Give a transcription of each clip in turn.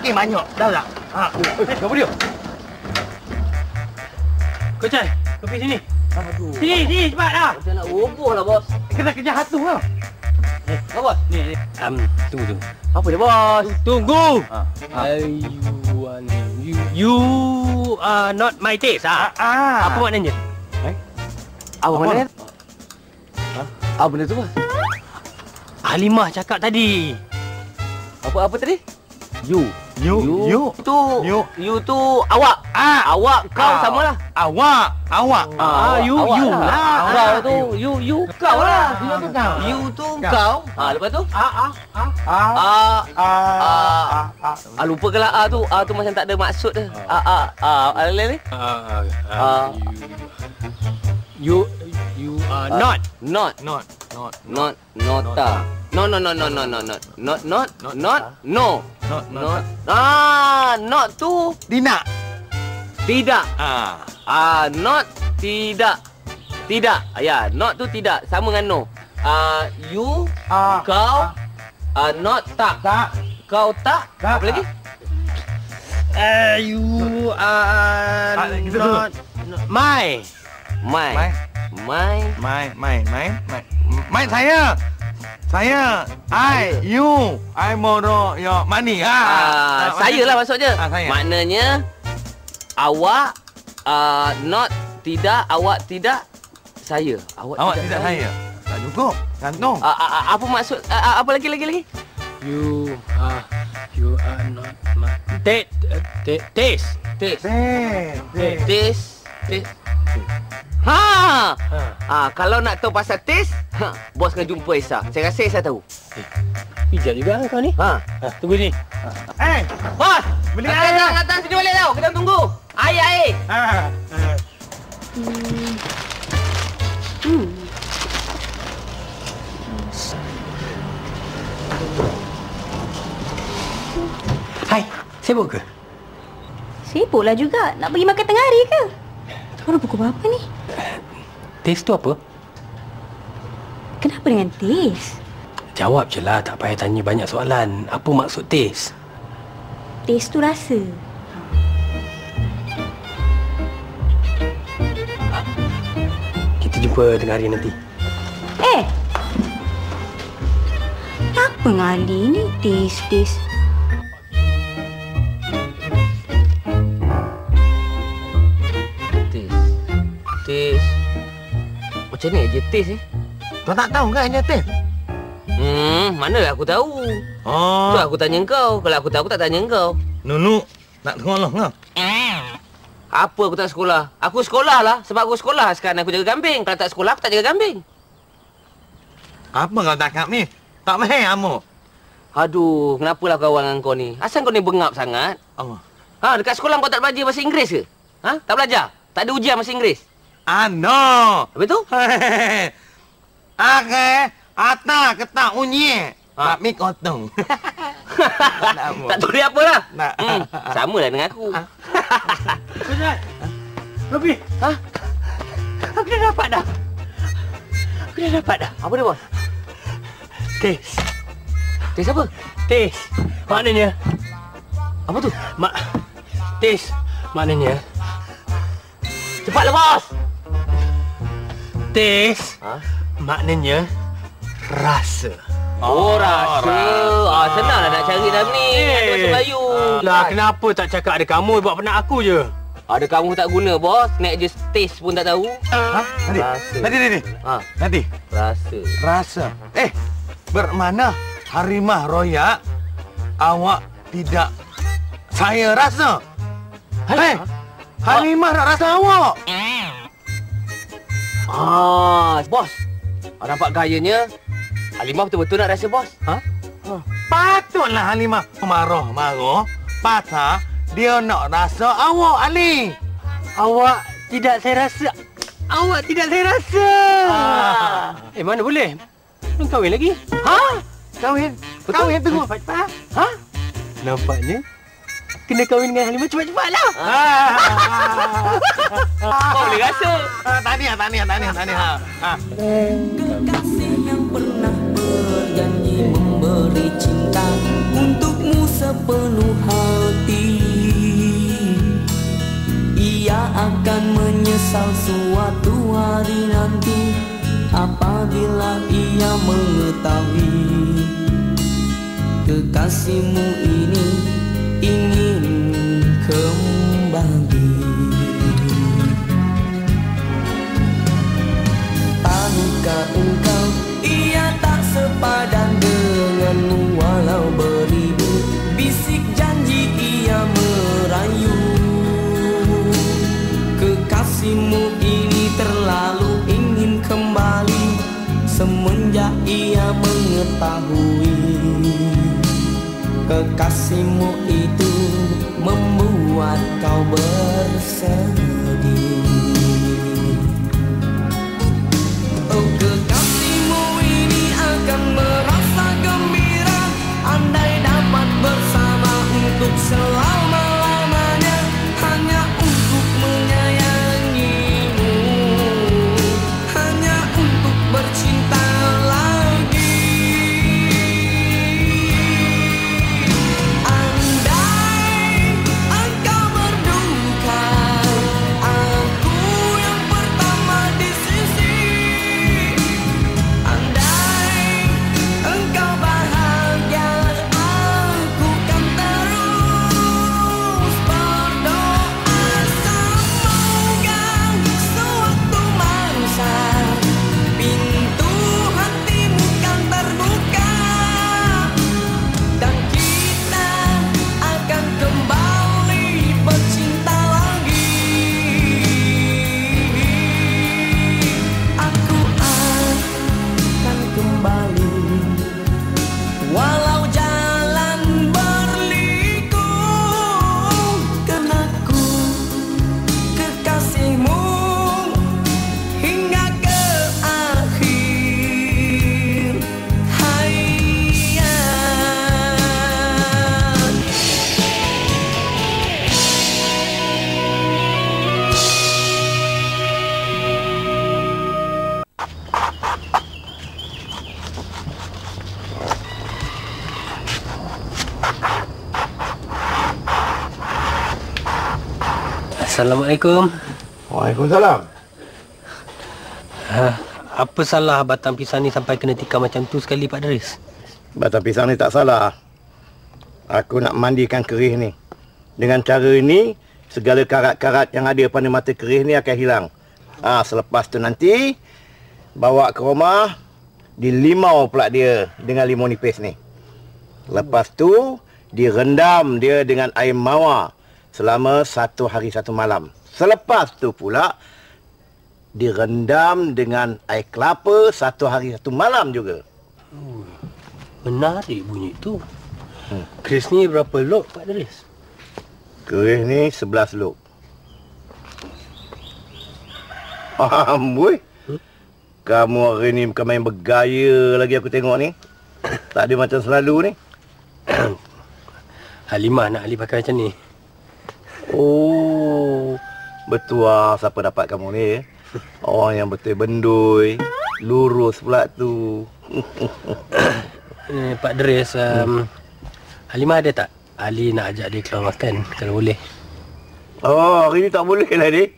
makin banyak. Dah tak? Apa dia? Kau Cai, kau pergi sini. Aduh. Sini, cepat dah. Macam nak roboh lah, bos. Kena kejar hantu lah. Apa, bos? Ni. Tunggu. Apa dia, bos? Tunggu. You are not my taste. Apa maknanya? Apa maknanya? Apa benda tu, bos? Halimah cakap tadi. Apa tadi? You tu awak. Awak kau samalah. Awak. You lah. Kau tu you kau lah. You tu kau. You tu kau. Lepas tu? Lupakanlah tu. Tu macam tak ada maksud dah. Lain ni? You are not. Not. Nota. No. Not tu Tidak. tidak. Not tidak. Tidak. Ya, not tu tidak sama dengan no. You kau not tak. Kau tak. Apa lagi? You are not my. My saya. You. I borrow your money. Saya lah maksudnya. Saya. Maknanya awak not tidak, awak tidak saya. Awak tidak saya. Tak cukup. Gantung. Apa maksud apa lagi? You are not my taste. Taste. Kalau nak tahu pasal taste, bos kena jumpa Esa. Saya rasa Esa tahu. Bijak juga kau ni. Tunggu ni. Bos, Beli air. datang sini balik tau. Kita tunggu. Air. Hai, sibuk ke? Sibuklah juga. Nak pergi makan tengah hari ke? Baru pukul berapa ni? Taste tu apa? Kenapa dengan taste? Jawab je lah, tak payah tanya banyak soalan. Apa maksud taste? Taste tu rasa. Kita jumpa tengah hari nanti. Apa ngali ni? Taste. Taste. Macam ni je taste ni. Kau tak tahu kan dia taste? Manalah aku tahu. Tu aku tanya kau. Kalau aku tahu aku tak tanya kau. Nunu nak tolong kau. Apa aku tak sekolah? Aku sekolah lah. Sebab aku sekolah sekarang aku jaga kambing. Kalau tak sekolah aku tak jaga kambing. Apa kau cakap ni? Tak faham kamu. Aduh, kenapalah kawan dengan kau ni? Asal kau ni bengap sangat? Allah. Dekat sekolah kau tak belajar bahasa Inggeris ke? Tak belajar? Tak ada ujian bahasa Inggeris? No. Habis tu? Ata ketak unyi. Mak mi kotong. Tak tahu dia apalah. Nak. Sama lah dengan aku. Ustaz, Robi. Aku dah dapat dah. Apa dia, bos? Taste. Taste apa? Taste. Maknanya. Apa tu? Taste. Maknanya. Cepatlah, bos. Taste. Maknanya rasa. Rasa. Senanglah nak cari dalam ni. Ada bahasa Melayu. Lah, kenapa tak cakap ada kamu buat penat aku je? Ada kamu tak guna, bos. Nak je taste pun tak tahu. Nanti. Rasa. Bermakna harimah royak awak tidak saya rasa. Harimah nak rasa awak. Bos. Nampak gayanya Halimah betul-betul nak rasa, bos. Patutlah Halimah marah. Pasal dia nak rasa awak, Ali. Awak tidak saya rasa. Mana boleh? Belum kahwin lagi. Kahwin tunggu. Nampaknya kena kahwin dengan Halimah cepat-cepatlah. Kau boleh rasa. Tahniah. Kekasih yang pernah berjanji memberi cinta untukmu sepenuh hati, ia akan menyesal suatu hari nanti apabila ia mengetahui kekasihmu ini ingin kembali. Tahukah engkau, ia tak sepadan denganmu walau beribu bisik janji ia merayu. Kekasihmu ini terlalu ingin kembali semenjak ia mengetahui kekasihmu itu membuat kau bersedih. Oh, kekasihmu ini akan merasa gembira andai dapat bersama untuk selama-lamanya, hanya untuk menyayangimu, hanya untuk bercinta lagi. Andai engkau berduka, aku yang pertama di sisi. Andai engkau bahagia, aku kan terus berdoa. Semoga suatu masa pintu hatimu kan terbuka dan kita akan kembali bercinta lagi. Aku akan kembali walau jalan berliku, karena aku kekasihmu hingga ke akhir hayat. Assalamualaikum. Waalaikumsalam. Apa salah batang pisang ni sampai kena tikam macam tu sekali Pak Daris? Batang pisang ni tak salah. Aku nak mandikan kerih ni. Dengan cara ini, segala karat-karat yang ada pada mata kerih ni akan hilang. Selepas tu nanti, bawa ke rumah, dilimau pula dia dengan limau nipis ni. Lepas tu, direndam dia dengan air mawar selama 1 hari 1 malam. Selepas tu pula, direndam dengan air kelapa 1 hari 1 malam juga. Menarik bunyi tu. Keris ni berapa lok Pak Daris? Kerih ni 11 lok. Amboi. Kamu hari ni bukan main bergaya lagi aku tengok ni. Tak ada macam selalu ni. Halimah nak Ali pakai macam ni. Oh, betul siapa dapat kamu ni. Orang yang betul bendui, lurus pula tu. Pak Daris, Halimah ada tak? Ali nak ajak dia keluar makan kalau boleh. Oh, hari ni tak boleh lah ni.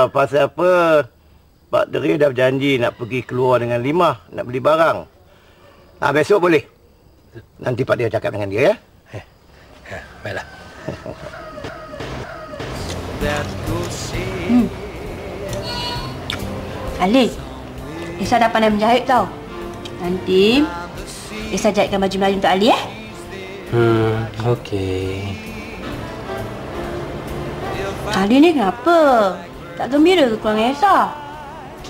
Pasal apa? Pak Deri dah berjanji nak pergi keluar dengan Limah, nak beli barang. Besok boleh. Nanti Pak dia cakap dengan dia, ya? Baiklah. Ali, Isa dah pandai menjahit tau. Nanti Isa jahitkan baju Melayu untuk Ali, Okey. Ali ni kenapa? Tak gembira ke keluar dengan Isa?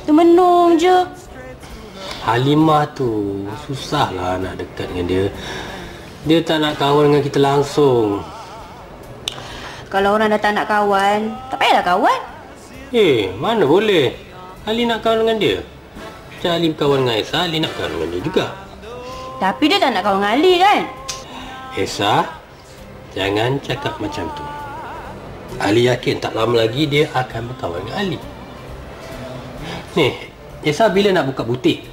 Termenung je. Halimah tu susahlah nak dekat dengan dia. Dia tak nak kawan dengan kita langsung. Kalau orang dah tak nak kawan, tak payahlah kawan. Mana boleh. Ali nak kawan dengan dia. Macam Ali berkawan dengan Esa, Ali nak kawan dengan dia juga. Tapi dia tak nak kawan dengan Ali kan? Esa, jangan cakap macam tu. Ali yakin tak lama lagi dia akan berkawan dengan Ali. Ni, Esa bila nak buka butik?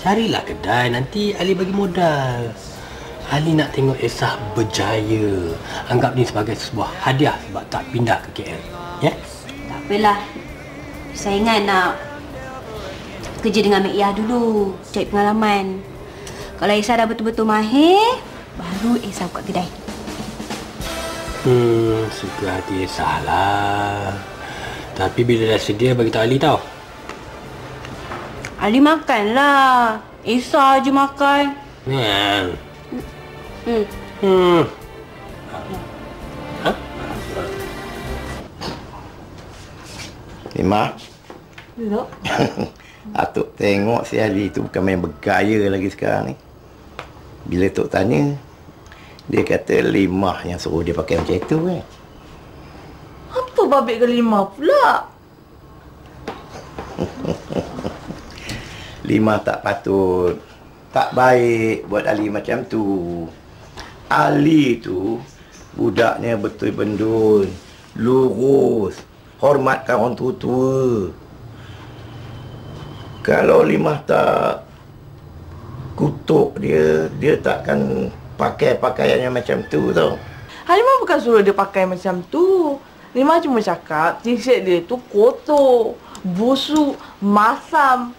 Carilah kedai, nanti Ali bagi modal. Ali nak tengok Esa berjaya. Anggap ni sebagai sebuah hadiah sebab tak pindah ke KL. Ya? Tak apalah. Saya ingat nak kerja dengan Mek Yah dulu. Cari pengalaman. Kalau Esa dah betul-betul mahir, baru Esa buka kedai. Suka hati Esa lah. Tapi bila dah sedia, bagi tahu Ali tau. Ali makanlah. Esa je makan. Mak. Duduk. Atuk tengok si Ali tu bukan main bergaya lagi sekarang ni. Bila Tok tanya, dia kata Limah yang suruh dia pakai macam itu kan. Apa babik ke Limah pula? Limah tak patut. Tak baik buat Ali macam tu. Ali tu budaknya betul bendul, lurus, hormatkan orang tua-tua. Kalau Limah tak kutuk dia, dia takkan pakai pakaian yang macam tu tau. Halimah bukan suruh dia pakai macam tu. Limah cuma cakap t-shirt dia tu kotor, busuk, masam.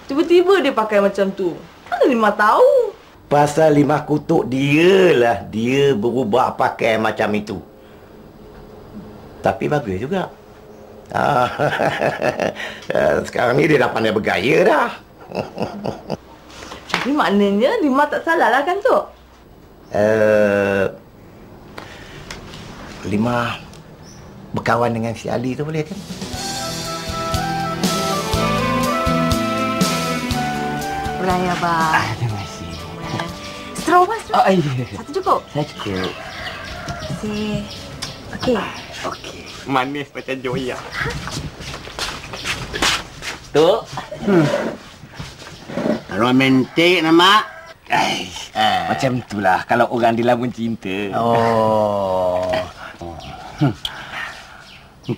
Tiba-tiba dia pakai macam tu. Mana Limah tahu? Pasal Limah kutuk dia lah, dia berubah pakai macam itu. Tapi bagus juga. Sekarang ni dia dah pandai bergaya dah. Jadi maknanya Limah tak salah lah kan tu? Limah berkawan dengan si Ali tu boleh kan? Boleh ya, Abang. Terima kasih. Straw, Abang, straw. Ya. Satu cukup. Saya cukup. Terima kasih. Okey. Manis macam Joya. Tok. Romantik nama. Macam itulah kalau orang dilamun cinta. Oh.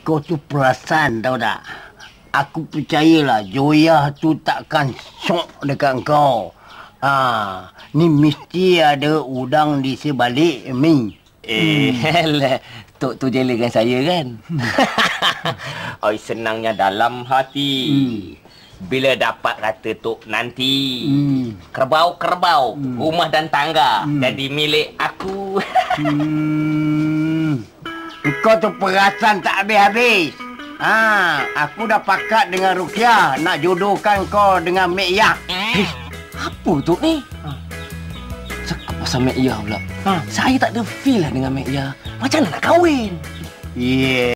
Kau tu perasan tahu tak? Aku percayalah Joya tu takkan syok dekat kau. Ni mesti ada udang di sebalik mi. Tok tu jelekan saya kan? Oi, senangnya dalam hati. Bila dapat kata Tok nanti, kerbau-kerbau, rumah dan tangga jadi milik aku. Kau tu perasan tak habis-habis. Aku dah pakat dengan Rukiah nak jodohkan kau dengan Mek Yah. Apa Tok ni? Cakap pasal Mek Yah pula. Saya tak ada feel lah dengan Mek Yah. Macam mana nak kahwin? Yeah.